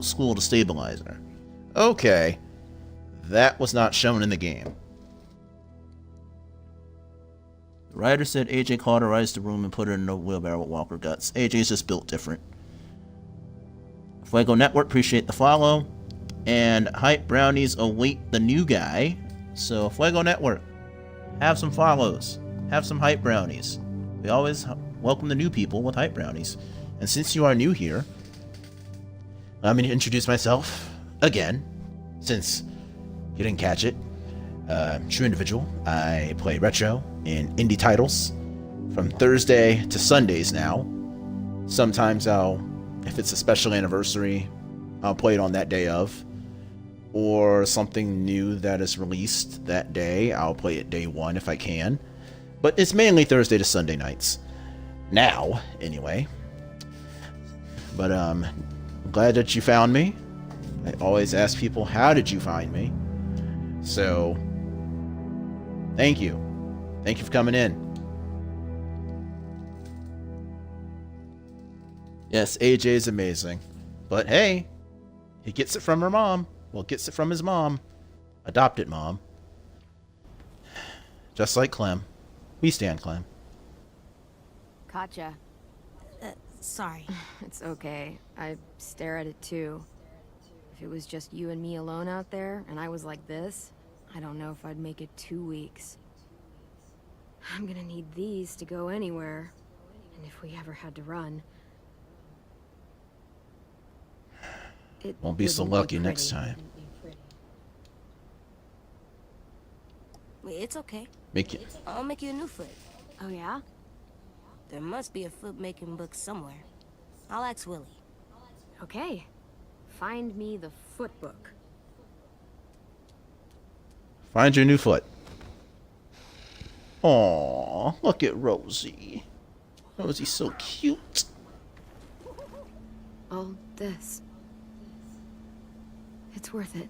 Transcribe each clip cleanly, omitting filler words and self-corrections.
school to stabilizer. Okay. That was not shown in the game. The writer said AJ cauterized the room and put it in a wheelbarrow with Walker guts. AJ's just built different. Fuego Network, appreciate the follow. And Hype Brownies await the new guy. So, Fuego Network, have some follows. Have some Hype Brownies. We always welcome the new people with Hype Brownies. And since you are new here, let me introduce myself again, since you didn't catch it. True Individual. I play retro and indie titles from Thursday to Sundays now. Sometimes if it's a special anniversary, I'll play it on that day of. Or something new that is released that day, I'll play it day one if I can. But it's mainly Thursday to Sunday nights. Now, anyway. But I'm glad that you found me. I always ask people, how did you find me? So, thank you. Thank you for coming in. Yes, AJ is amazing. But hey, he gets it from her mom. Well, gets it from his mom. Adopted mom. Just like Clem. We stand Clem. Gotcha. Sorry. It's okay. I stare at it too. If it was just you and me alone out there, and I was like this, I don't know if I'd make it 2 weeks. I'm gonna need these to go anywhere. And if we ever had to run... It won't be so lucky next time. It's okay. I'll make you a new foot. Oh yeah? There must be a foot-making book somewhere. I'll ask Willie. Okay. Find me the foot book. Find your new foot. Aww, look at Rosie. Rosie's so cute. All this. It's worth it.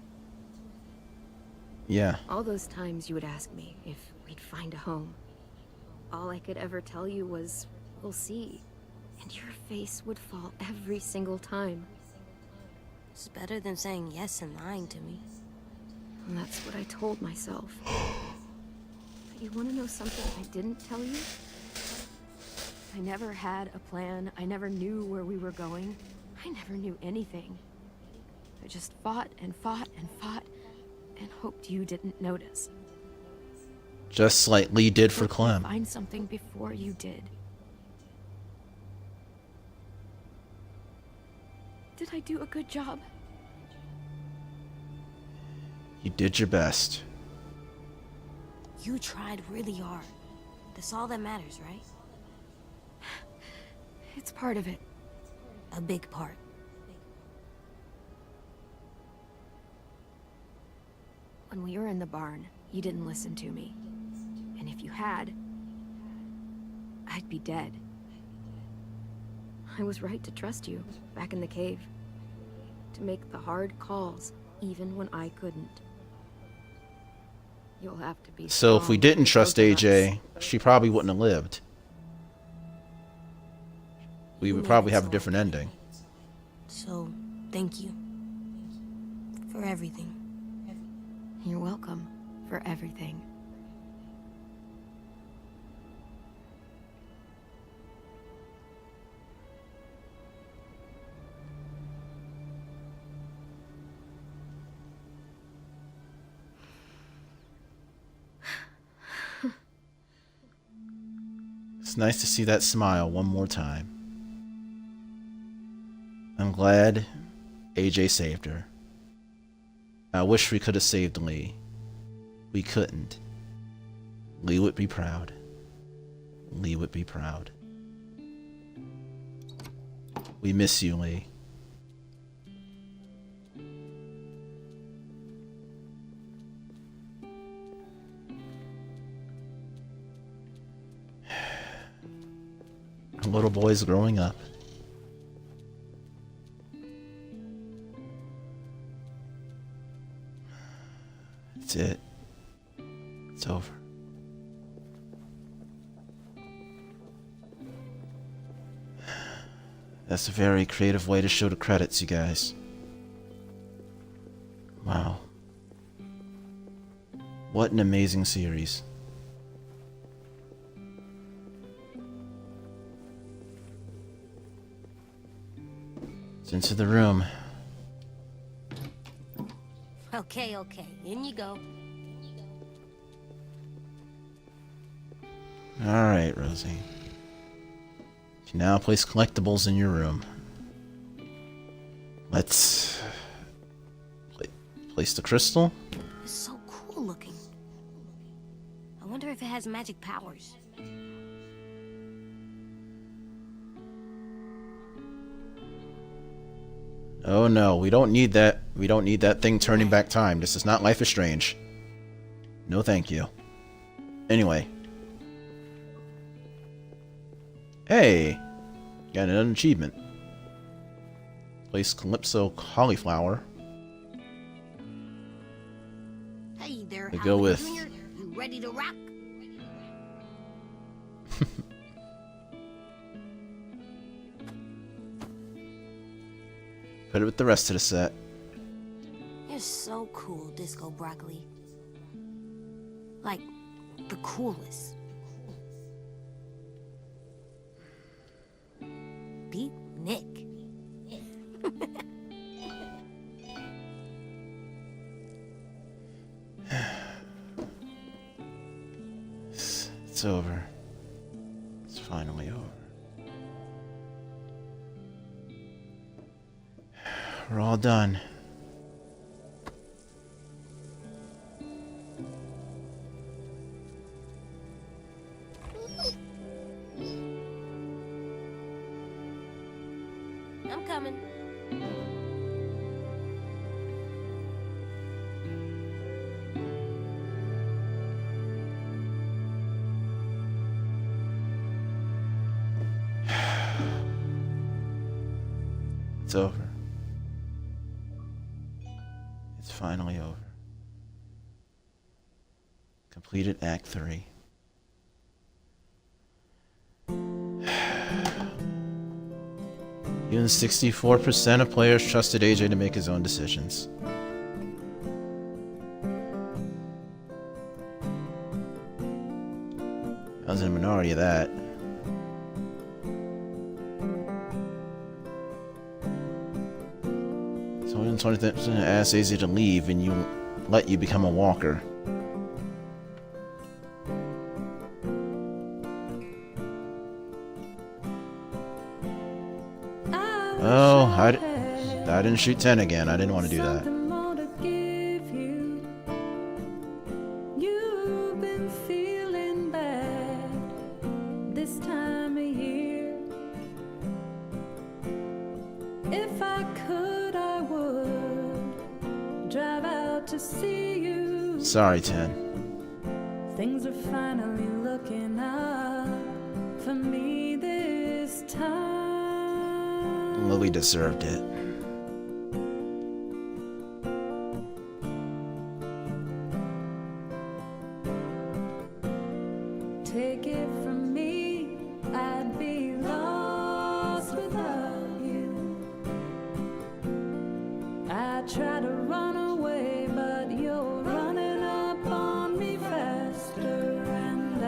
Yeah. All those times you would ask me if we'd find a home. All I could ever tell you was, we'll see. And your face would fall every single time. It's better than saying yes and lying to me. And that's what I told myself. But you want to know something I didn't tell you? I never had a plan. I never knew where we were going. I never knew anything. I just fought and fought and fought and hoped you didn't notice. Just like Lee did for Clem. Find something before you did. Did I do a good job? You did your best. You tried really hard. That's all that matters, right? It's part of it. A big part. When we were in the barn, you didn't listen to me. And if you had, I'd be dead. I was right to trust you, back in the cave. To make the hard calls, even when I couldn't. You'll have to be So if we didn't trust AJ, she probably wouldn't have lived. We would probably have a different ending. So, thank you. For everything. You're welcome for everything. It's nice to see that smile one more time. I'm glad AJ saved her. I wish we could have saved Lee. We couldn't. Lee would be proud. Lee would be proud. We miss you, Lee. Our little boy's growing up. That's it. It's over. That's a very creative way to show the credits, you guys. Wow. What an amazing series. It's into the room. Okay, in you go. Alright, Rosie. You can now place collectibles in your room. Let's place the crystal. It's so cool looking. I wonder if it has magic powers. Oh no, we don't need that. We don't need that thing turning back time. This is not Life is Strange. No thank you. Anyway. Hey! Got an achievement. Place Calypso Cauliflower. Hey there, To go with. Jr. You ready to rock? Put it with the rest of the set. You're so cool, Disco Broccoli. Like, the coolest. Beat Nick. It's over. It's finally over. We're all done. I'm coming. It's over. It's finally over. Completed Act 3. Even 64% of players trusted AJ to make his own decisions. I was in a minority of that. So 120% asked AJ to leave and you let you become a walker. Oh, I didn't shoot 10 again. I didn't want to do that. Sorry, 10. Things are finally looking up for me this time. Lily deserved it. Take it from me, I'd be lost without you. I try to run away, but you're running up on me faster, and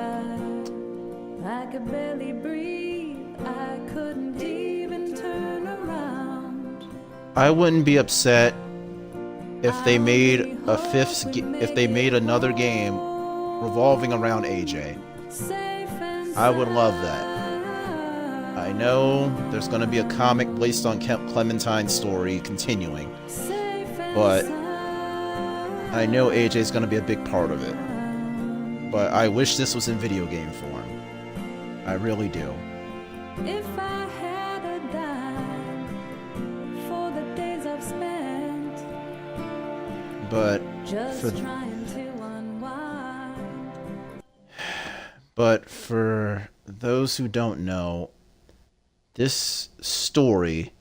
I could barely breathe. I couldn't even turn around. I wouldn't be upset if they made if they made another game revolving around AJ. I would love that. I know there's going to be a comic based on Clementine's story continuing, but I know AJ's going to be a big part of it. But I wish this was in video game form. I really do. If I had a dime for the days I've spent, But just trying to unwind. But for those who don't know, this story,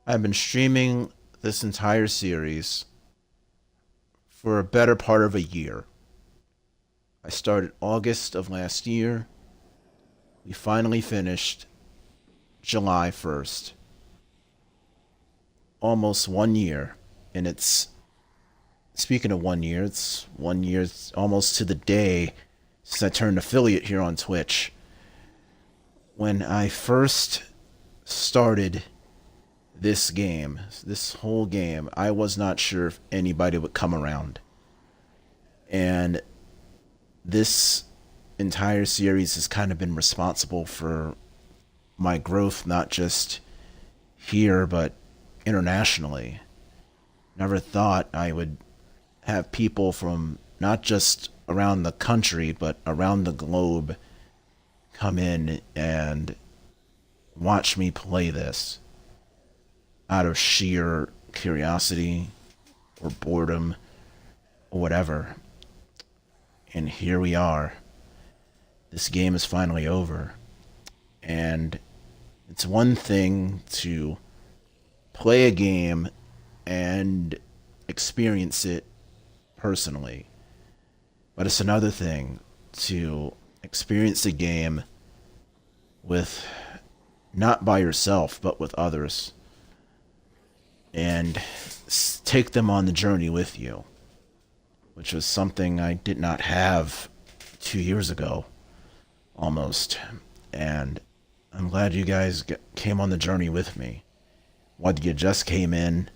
I've been streaming this entire series for a better part of a year. I started August of last year. We finally finished July 1st. Almost 1 year, and it's speaking of 1 year, it's 1 year almost to the day since I turned affiliate here on Twitch. When I first started this game, this whole game, I was not sure if anybody would come around. And this entire series has kind of been responsible for my growth, not just here, but internationally. Never thought I would have people from not just around the country, but around the globe come in and watch me play this out of sheer curiosity or boredom or whatever. And here we are. This game is finally over. And it's one thing to play a game and experience it personally, but it's another thing to experience a game with, not by yourself, but with others, and take them on the journey with you, which was something I did not have 2 years ago, almost. And I'm glad you guys came on the journey with me, whether you just came in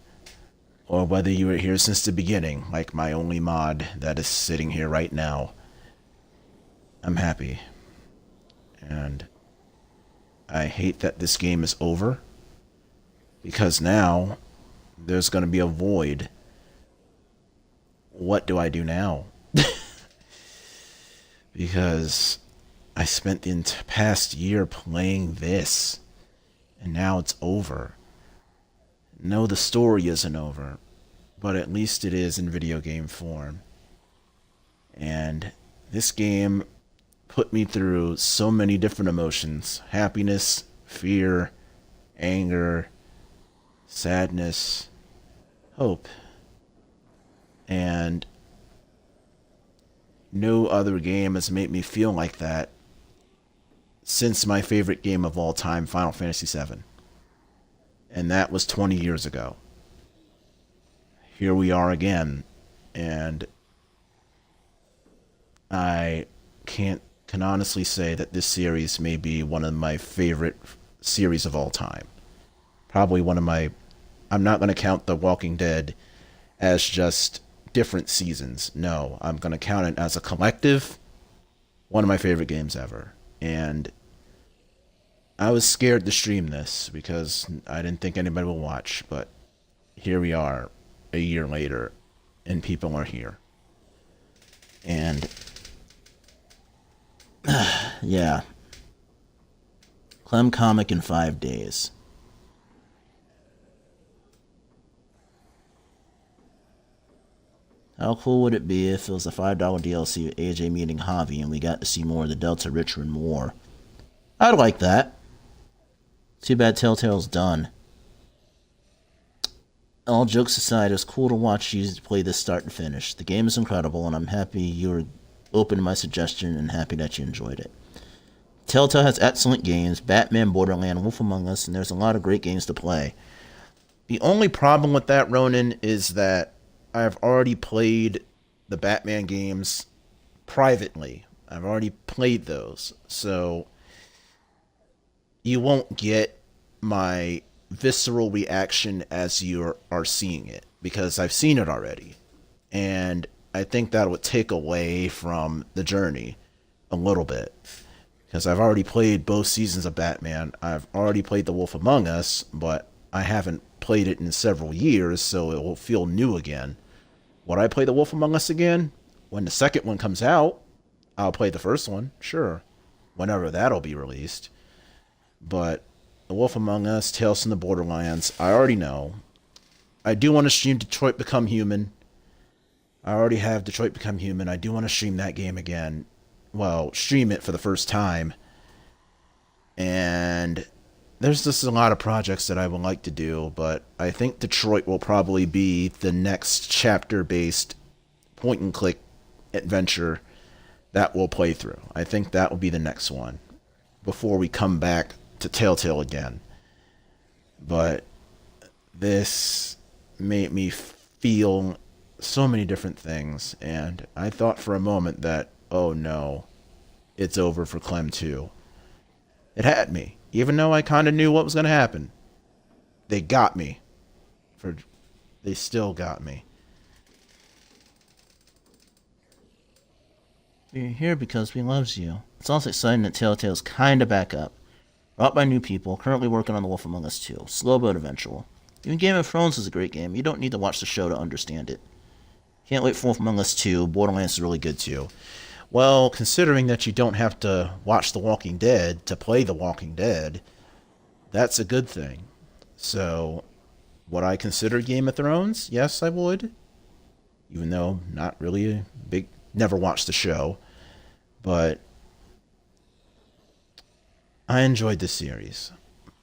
or whether you were here since the beginning, like my only mod that is sitting here right now. I'm happy. And I hate that this game is over, because now there's going to be a void. What do I do now? Because I spent the past year playing this, and now it's over. No, the story isn't over, but at least it is in video game form. And this game put me through so many different emotions: happiness, fear, anger, sadness, hope. And no other game has made me feel like that since my favorite game of all time, Final Fantasy VII. And that was 20 years ago. Here we are again, and I can honestly say that this series may be one of my favorite series of all time. Probably one of my... I'm not going to count The Walking Dead as just different seasons. No, I'm going to count it as a collective. One of my favorite games ever. And I was scared to stream this because I didn't think anybody would watch, but here we are a year later, and people are here. And yeah, Clem comic in 5 days. How cool would it be if it was a $5 DLC with AJ meeting Javi and we got to see more of the Delta Richmond War? I'd like that. Too bad Telltale's done. All jokes aside, it was cool to watch you play this start to finish. The game is incredible, and I'm happy you were open to my suggestion and happy that you enjoyed it. Telltale has excellent games: Batman, Borderlands, Wolf Among Us, and there's a lot of great games to play. The only problem with that, Ronan, is that I've already played the Batman games privately. I've already played those, so you won't get my visceral reaction as you are seeing it, because I've seen it already. And I think that would take away from the journey a little bit, because I've already played both seasons of Batman. I've already played The Wolf Among Us, but I haven't played it in several years, so it will feel new again. Would I play The Wolf Among Us again? When the second one comes out, I'll play the first one, sure, whenever that'll be released. But The Wolf Among Us, Tales from the Borderlands, I already know. I do want to stream Detroit Become Human. I already have Detroit Become Human. I do want to stream that game again. Well, stream it for the first time. And there's just a lot of projects that I would like to do, but I think Detroit will probably be the next chapter-based point-and-click adventure that we'll play through. I think that will be the next one before we come back to Telltale again. But this made me feel so many different things, and I thought for a moment that, oh no, it's over for Clem 2. It had me, even though I kind of knew what was going to happen. They got me. They still got me. We're here because we loves you. It's also exciting that Telltale's kinda back up. Brought by new people, currently working on The Wolf Among Us 2. Slow but eventual. Even Game of Thrones is a great game. You don't need to watch the show to understand it. Can't wait for Wolf Among Us 2. Borderlands is really good too. Well, considering that you don't have to watch The Walking Dead to play The Walking Dead, that's a good thing. So, would I consider Game of Thrones? Yes, I would. Even though not really a big... Never watched the show. But I enjoyed this series.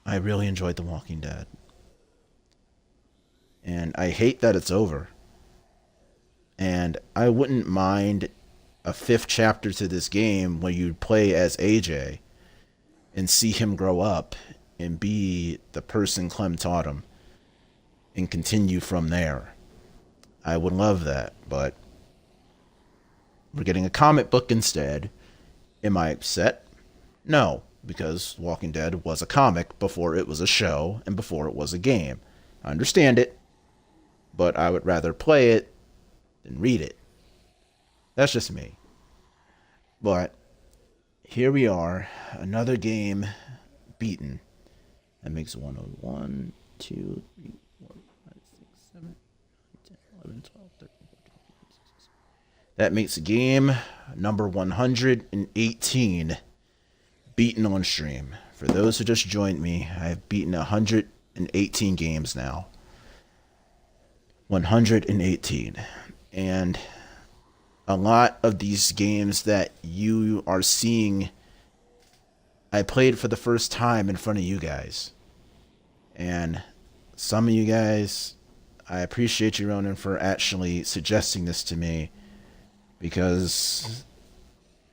I really enjoyed The Walking Dead. And I hate that it's over. And I wouldn't mind a 5th chapter to this game when you play as AJ and see him grow up and be the person Clem taught him and continue from there. I would love that, but we're getting a comic book instead. Am I upset? No, because Walking Dead was a comic before it was a show and before it was a game. I understand it, but I would rather play it than read it. That's just me. But here we are, another game beaten. That makes 101, 2, 3, 4, 5, 6, 7, 9, 10, 11, 12, 13, 14, 15, 16. That makes game number 118 beaten on stream. For those who just joined me, I have beaten 118 games now. 118. And a lot of these games that you are seeing, I played for the first time in front of you guys. And some of you guys, I appreciate you, Ronan, for actually suggesting this to me, because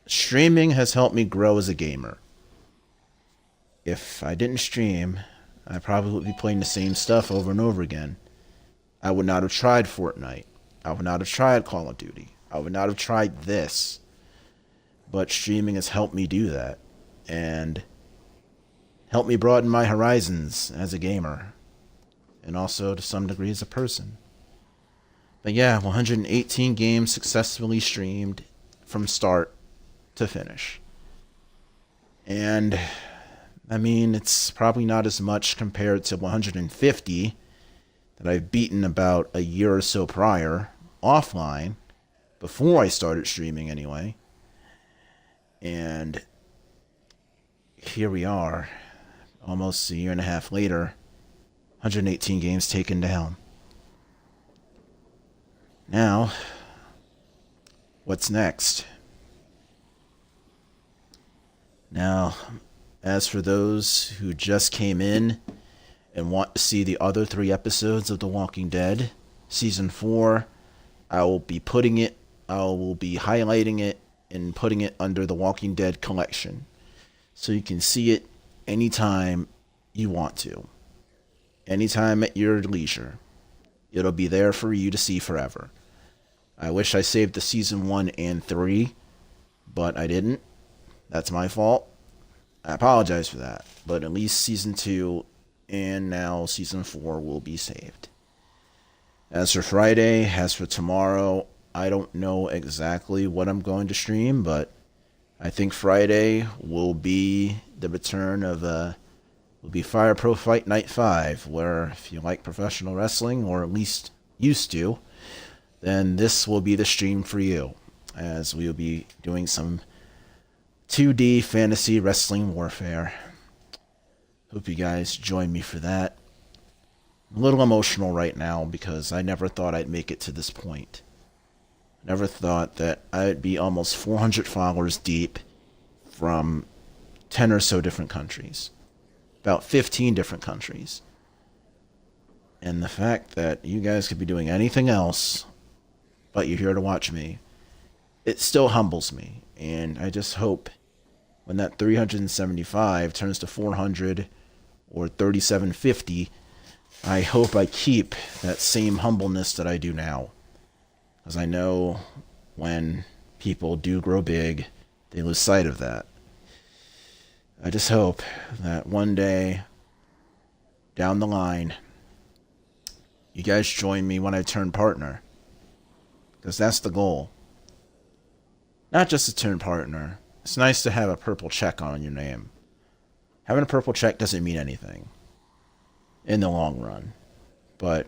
streaming has helped me grow as a gamer. If I didn't stream, I probably would be playing the same stuff over and over again. I would not have tried Fortnite. I would not have tried Call of Duty. I would not have tried this. But streaming has helped me do that. And helped me broaden my horizons as a gamer. And also, to some degree, as a person. But yeah, 118 games successfully streamed from start to finish. And, I mean, it's probably not as much compared to 150 that I've beaten about a year or so prior, offline, before I started streaming anyway. And here we are, almost a year and a half later, 118 games taken down. Now, what's next? Now, as for those who just came in and want to see the other 3 episodes of The Walking Dead, Season 4, I will be highlighting it and putting it under the Walking Dead collection. So you can see it anytime you want to. Anytime at your leisure. It'll be there for you to see forever. I wish I saved the Season 1 and 3, but I didn't. That's my fault. I apologize for that. But at least Season 2 and now Season 4 will be saved. As for Friday, as for tomorrow, I don't know exactly what I'm going to stream, but I think Friday will be the return of will be Fire Pro Fight Night 5, where if you like professional wrestling, or at least used to, then this will be the stream for you, as we will be doing some 2D fantasy wrestling warfare. Hope you guys join me for that. I'm a little emotional right now because I never thought I'd make it to this point. Never thought that I'd be almost 400 followers deep from 10 or so different countries. About 15 different countries. And the fact that you guys could be doing anything else, but you're here to watch me, it still humbles me. And I just hope when that 375 turns to 400 or 3750, I hope I keep that same humbleness that I do now. Because I know when people do grow big, they lose sight of that. I just hope that one day down the line, you guys join me when I turn partner. Because that's the goal. Not just to turn partner. It's nice to have a purple check on your name. Having a purple check doesn't mean anything in the long run. But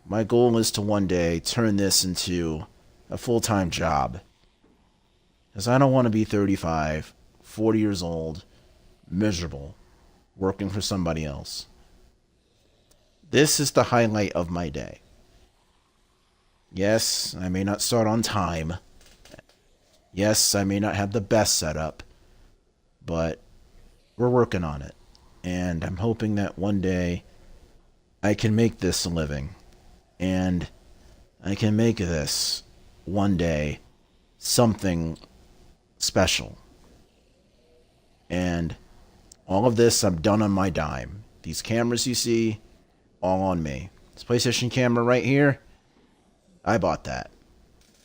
my goal is to one day turn this into a full-time job. Because I don't want to be 35, 40 years old, miserable, working for somebody else. This is the highlight of my day. Yes, I may not start on time. Yes, I may not have the best setup. But we're working on it. And I'm hoping that one day I can make this a living. And I can make this one day something special. And all of this I've done on my dime. These cameras you see, all on me. This PlayStation camera right here, I bought that.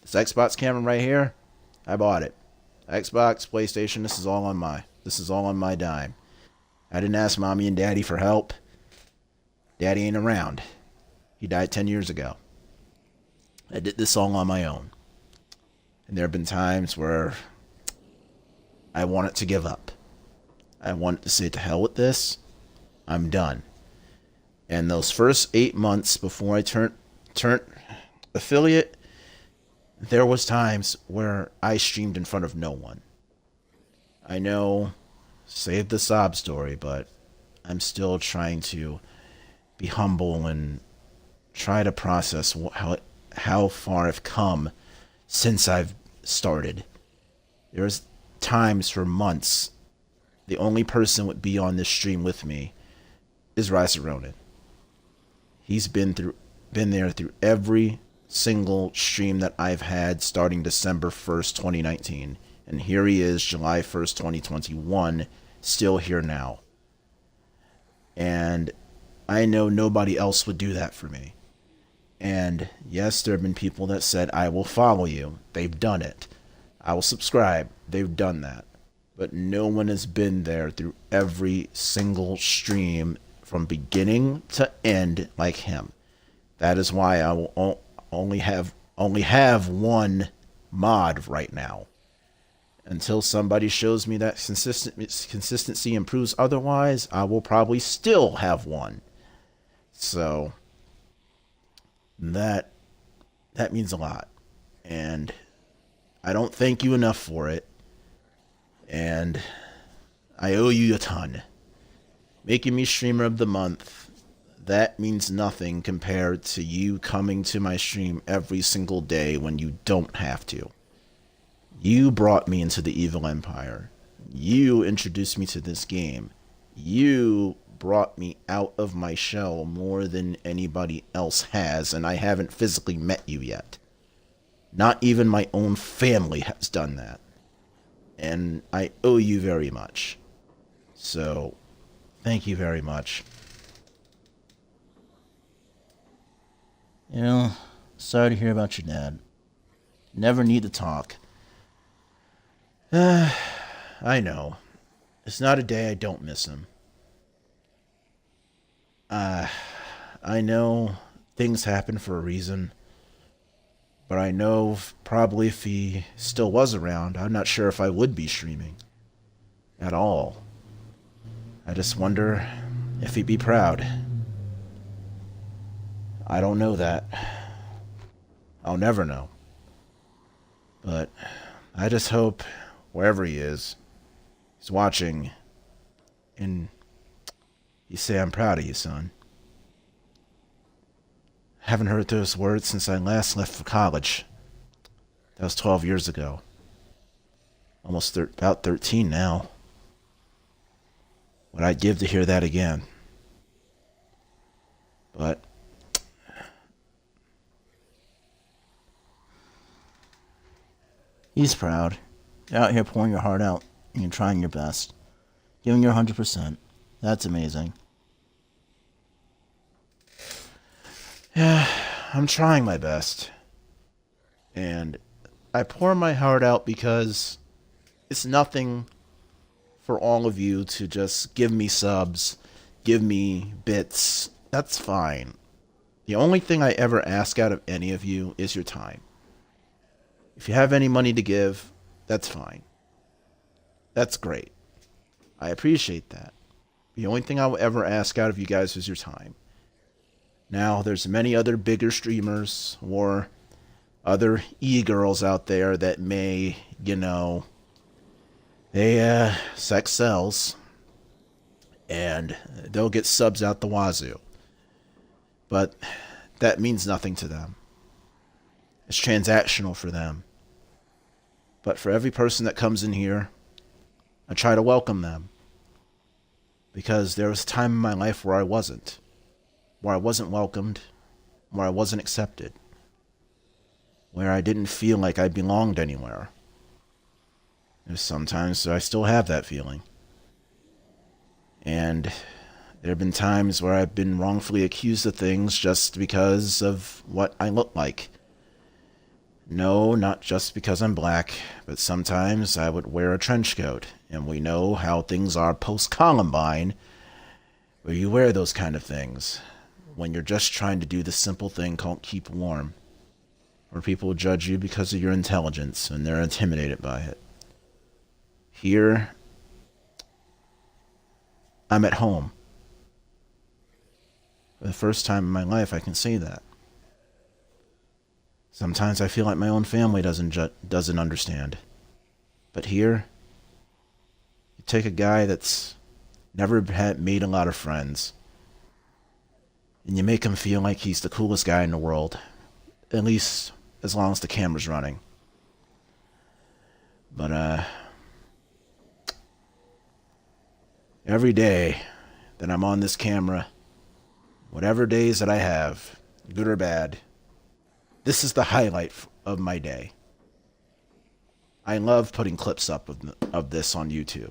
This Xbox camera right here, I bought it. Xbox, PlayStation, this is all on my dime. I didn't ask mommy and daddy for help. Daddy ain't around. He died 10 years ago. I did this all on my own. And there have been times where I wanted to give up. I wanted to say to hell with this. I'm done. And those first 8 months before I turned affiliate, there was times where I streamed in front of no one. I know, save the sob story, but I'm still trying to be humble and try to process how far I've come since I've started. There's times for months the only person would be on this stream with me is Rise of Ronin. He's been there through every single stream that I've had starting December 1st, 2019. And here he is, July 1st, 2021, still here now. And I know nobody else would do that for me. And yes, there have been people that said, I will follow you. They've done it. I will subscribe. They've done that. But no one has been there through every single stream from beginning to end like him. That is why I will only have one mod right now. Until somebody shows me that consistency improves otherwise, I will probably still have one. So that means a lot. And I don't thank you enough for it. And I owe you a ton. Making me streamer of the month, that means nothing compared to you coming to my stream every single day when you don't have to. You brought me into the Evil Empire. You introduced me to this game. You brought me out of my shell more than anybody else has, and I haven't physically met you yet. Not even my own family has done that. And I owe you very much. So, thank you very much. You know, sorry to hear about your dad. Never need to talk. I know. It's not a day I don't miss him. I know things happen for a reason. But I know probably if he still was around, I'm not sure if I would be streaming. At all. I just wonder if he'd be proud. I don't know that. I'll never know. But I just hope wherever he is, he's watching and you say, I'm proud of you, son. Haven't heard those words since I last left for college. That was 12 years ago. Almost about 13 now. What I'd give to hear that again. But he's proud. You're out here pouring your heart out and you're trying your best. Giving your 100%. That's amazing. Yeah, I'm trying my best. And I pour my heart out because it's nothing for all of you to just give me subs, give me bits. That's fine. The only thing I ever ask out of any of you is your time. If you have any money to give, that's fine. That's great. I appreciate that. The only thing I will ever ask out of you guys is your time. Now, there's many other bigger streamers or other e-girls out there that may, sex sells, and they'll get subs out the wazoo. But that means nothing to them. It's transactional for them. But for every person that comes in here, I try to welcome them. Because there was a time in my life where I wasn't welcomed, where I wasn't accepted, where I didn't feel like I belonged anywhere. There's sometimes I still have that feeling. And there have been times where I've been wrongfully accused of things just because of what I look like. No, not just because I'm black, but sometimes I would wear a trench coat, and we know how things are post-Columbine, where you wear those kind of things when you're just trying to do the simple thing called keep warm, where people judge you because of your intelligence, and they're intimidated by it. Here, I'm at home. For the first time in my life, I can say that. Sometimes I feel like my own family doesn't understand. But here, you take a guy that's never made a lot of friends, and you make him feel like he's the coolest guy in the world, at least as long as the camera's running. But every day that I'm on this camera, whatever days that I have, good or bad, this is the highlight of my day. I love putting clips up of this on YouTube.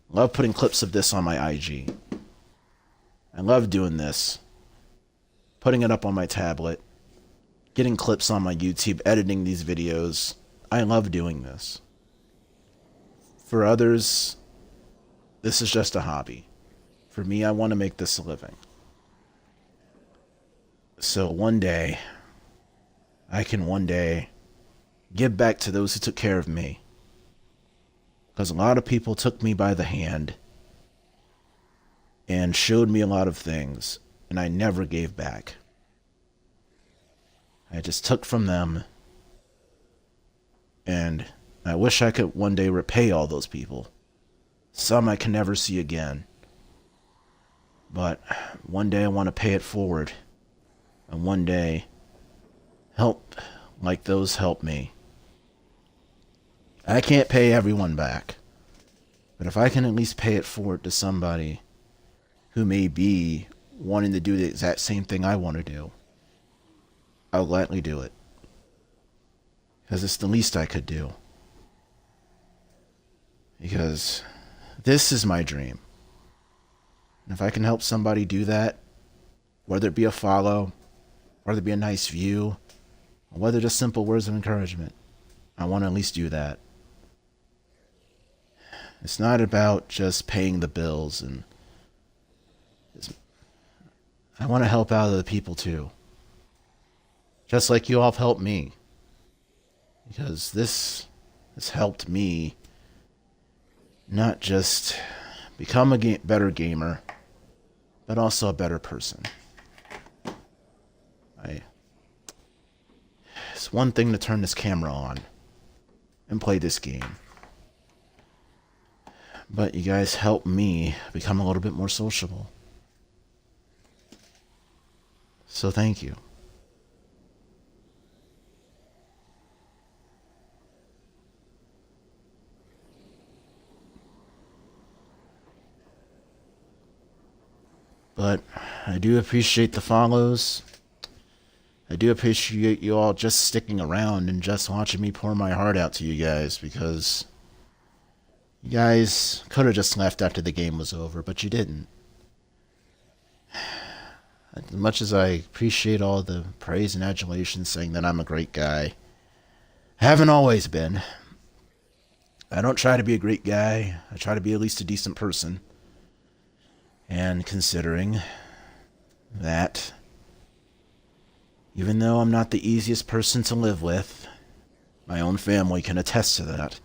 Love putting clips of this on my IG. I love doing this. Putting it up on my tablet. Getting clips on my YouTube. Editing these videos. I love doing this. For others, this is just a hobby. For me, I want to make this a living. So one day, I can one day give back to those who took care of me. Because a lot of people took me by the hand and showed me a lot of things, and I never gave back. I just took from them, and I wish I could one day repay all those people. Some I can never see again. But one day I want to pay it forward, and one day help like those help me. I can't pay everyone back, but if I can at least pay it forward to somebody who may be wanting to do the exact same thing I want to do, I'll gladly do it. Because it's the least I could do. Because this is my dream. And if I can help somebody do that, whether it be a follow, whether it be a nice view, or whether just simple words of encouragement, I want to at least do that. It's not about just paying the bills, and I want to help out other people too. Just like you all have helped me. Because this has helped me not just become a better gamer, but also a better person. It's one thing to turn this camera on and play this game. But you guys help me become a little bit more sociable. So thank you. But I do appreciate the follows. I do appreciate you all just sticking around and just watching me pour my heart out to you guys, because you guys could have just left after the game was over, but you didn't. As much as I appreciate all the praise and adulation saying that I'm a great guy, Haven't always been. I don't try to be a great guy. I try to be at least a decent person. And considering that, even though I'm not the easiest person to live with, my own family can attest to that.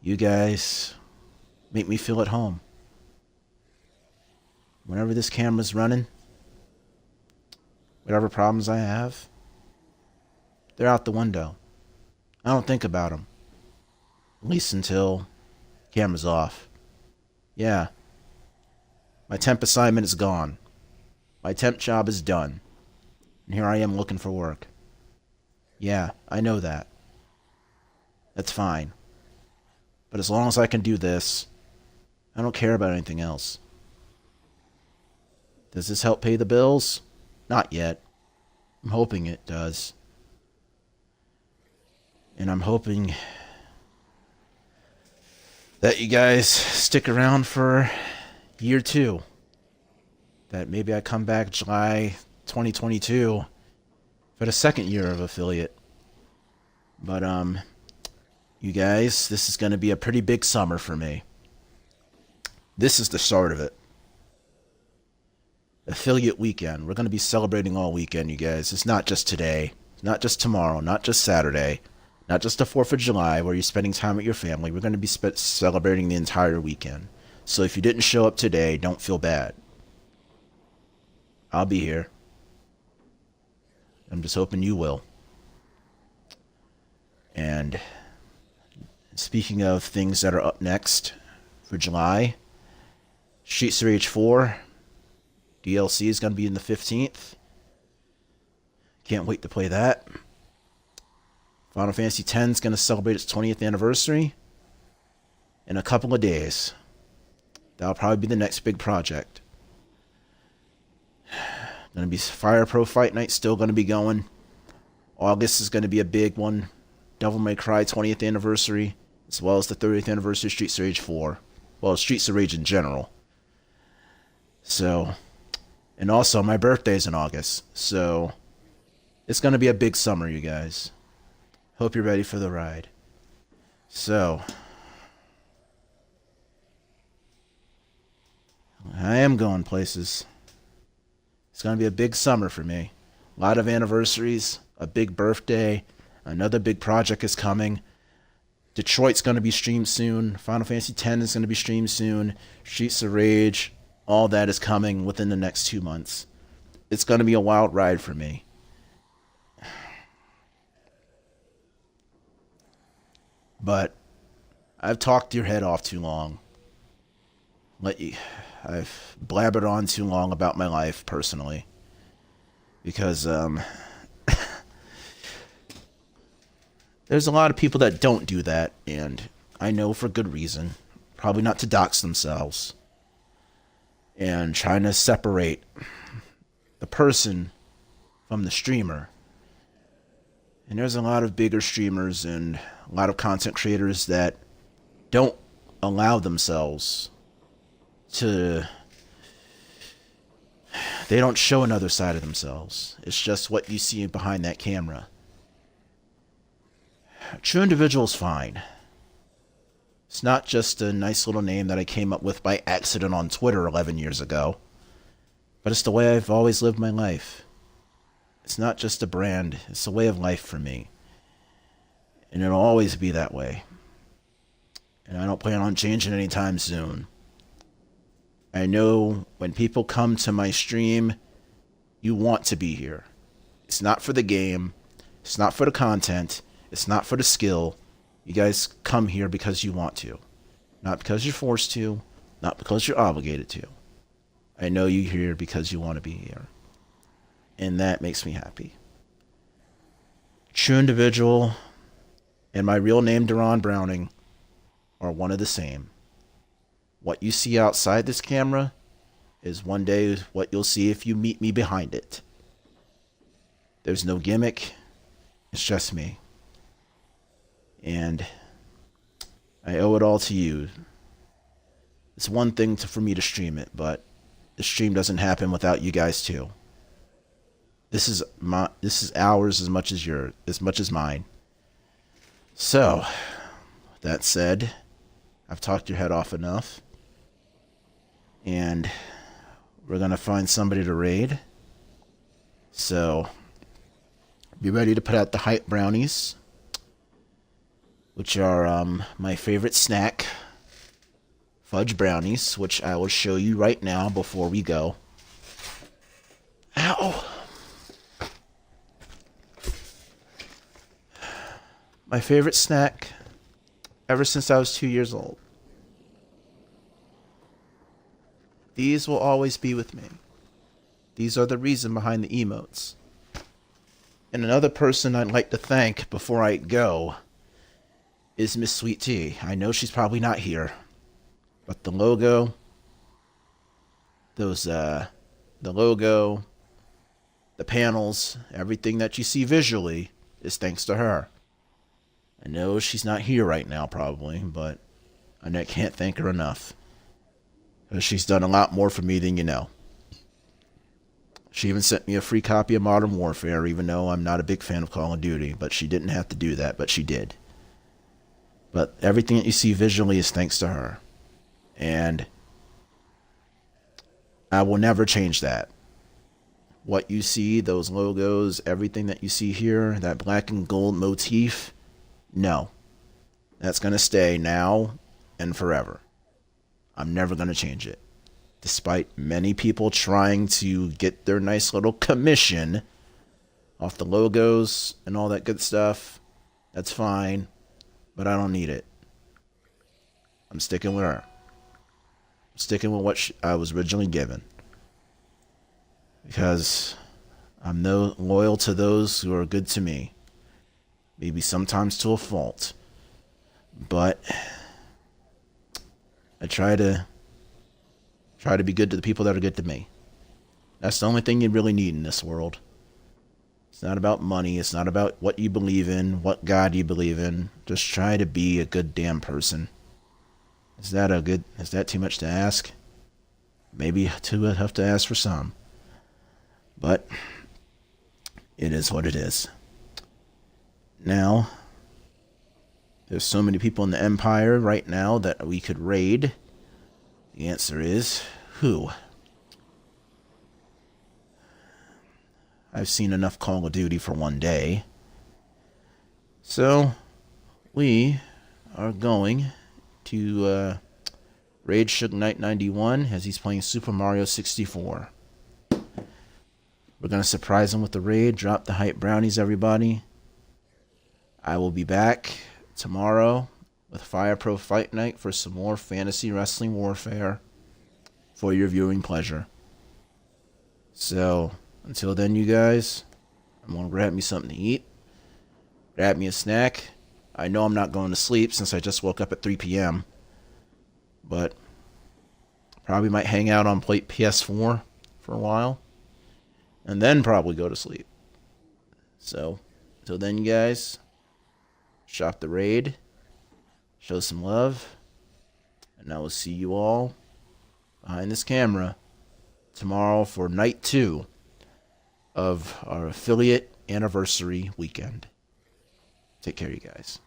You guys make me feel at home. Whenever this camera's running, whatever problems I have, they're out the window. I don't think about them. At least until camera's off. Yeah. My temp assignment is gone. My temp job is done. And here I am looking for work. Yeah, I know that. That's fine. But as long as I can do this, I don't care about anything else. Does this help pay the bills? Not yet. I'm hoping it does. And I'm hoping that you guys stick around for year 2. That maybe I come back July 2022 for the second year of affiliate. But, you guys, this is going to be a pretty big summer for me. This is the start of it. Affiliate weekend. We're going to be celebrating all weekend, you guys. It's not just today. Not just tomorrow. Not just Saturday. Not just the 4th of July where you're spending time with your family. We're going to be celebrating the entire weekend. So if you didn't show up today, don't feel bad. I'll be here. I'm just hoping you will. And speaking of things that are up next for July, Streets of Rage 4 DLC is going to be in the 15th. Can't wait to play that. Final Fantasy X is going to celebrate its 20th anniversary in a couple of days. That'll probably be the next big project. Going to be Fire Pro Fight Night still going to be going. August is going to be a big one. Devil May Cry 20th anniversary, as well as the 30th anniversary of Streets of Rage 4. Well, Streets of Rage in general. So, and also my birthday's in August. So, it's going to be a big summer, you guys. Hope you're ready for the ride. So, I am going places. It's going to be a big summer for me. A lot of anniversaries, a big birthday, another big project is coming. Detroit's going to be streamed soon. Final Fantasy X is going to be streamed soon. Streets of Rage, all that is coming within the next 2 months. It's going to be a wild ride for me. But I've talked your head off too long. I've blabbered on too long about my life personally. Because there's a lot of people that don't do that, and I know for good reason. Probably not to dox themselves. And trying to separate the person from the streamer. And there's a lot of bigger streamers and a lot of content creators that don't allow themselves to... They don't show another side of themselves. It's just what you see behind that camera. A true individual's fine. It's not just a nice little name that I came up with by accident on Twitter 11 years ago. But it's the way I've always lived my life. It's not just a brand. It's a way of life for me. And it'll always be that way. And I don't plan on changing anytime soon. I know when people come to my stream, you want to be here. It's not for the game. It's not for the content. It's not for the skill. You guys come here because you want to. Not because you're forced to. Not because you're obligated to. I know you're here because you want to be here. And that makes me happy. True individual and my real name, Deron Browning, are one of the same. What you see outside this camera is one day what you'll see if you meet me behind it. There's no gimmick. It's just me. And I owe it all to you. It's one thing for me to stream it, but the stream doesn't happen without you guys too. This is ours as much as mine. So, that said, I've talked your head off enough. And we're going to find somebody to raid. So, be ready to put out the hype brownies, which are my favorite snack. Fudge brownies, which I will show you right now before we go. Ow! My favorite snack ever since I was 2 years old. These will always be with me. These are the reason behind the emotes. And another person I'd like to thank before I go is Miss Sweet Tea. I know she's probably not here, but the logo, the logo, the panels, everything that you see visually is thanks to her. I know she's not here right now probably, but I can't thank her enough. She's done a lot more for me than you know. She even sent me a free copy of Modern Warfare, even though I'm not a big fan of Call of Duty, but she didn't have to do that, but she did. But everything that you see visually is thanks to her. And I will never change that. What you see, those logos, everything that you see here, that black and gold motif, no. That's going to stay now and forever. I'm never going to change it. Despite many people trying to get their nice little commission off the logos and all that good stuff, that's fine, but I don't need it. I'm sticking with her. I'm sticking with what I was originally given. Because I'm loyal to those who are good to me. Maybe sometimes to a fault. But I try to be good to the people that are good to me. That's the only thing you really need in this world. It's not about money. It's not about what you believe in, what God you believe in. Just try to be a good damn person. Is that too much to ask? Maybe too tough to ask for some. But it is what it is. Now, there's so many people in the Empire right now that we could raid. The answer is, who? I've seen enough Call of Duty for one day. So, we are going to raid Suge Knight 91 as he's playing Super Mario 64. We're going to surprise him with the raid, drop the hype brownies, everybody. I will be back tomorrow with Fire Pro Fight Night for some more Fantasy Wrestling Warfare for your viewing pleasure. So, until then, you guys, I'm going to grab me something to eat, grab me a snack. I know I'm not going to sleep since I just woke up at 3 p.m., but probably might hang out on PS4 for a while, and then probably go to sleep. So, until then, you guys, shop the raid, show some love, and I will see you all behind this camera tomorrow for night 2 of our affiliate anniversary weekend. Take care, you guys.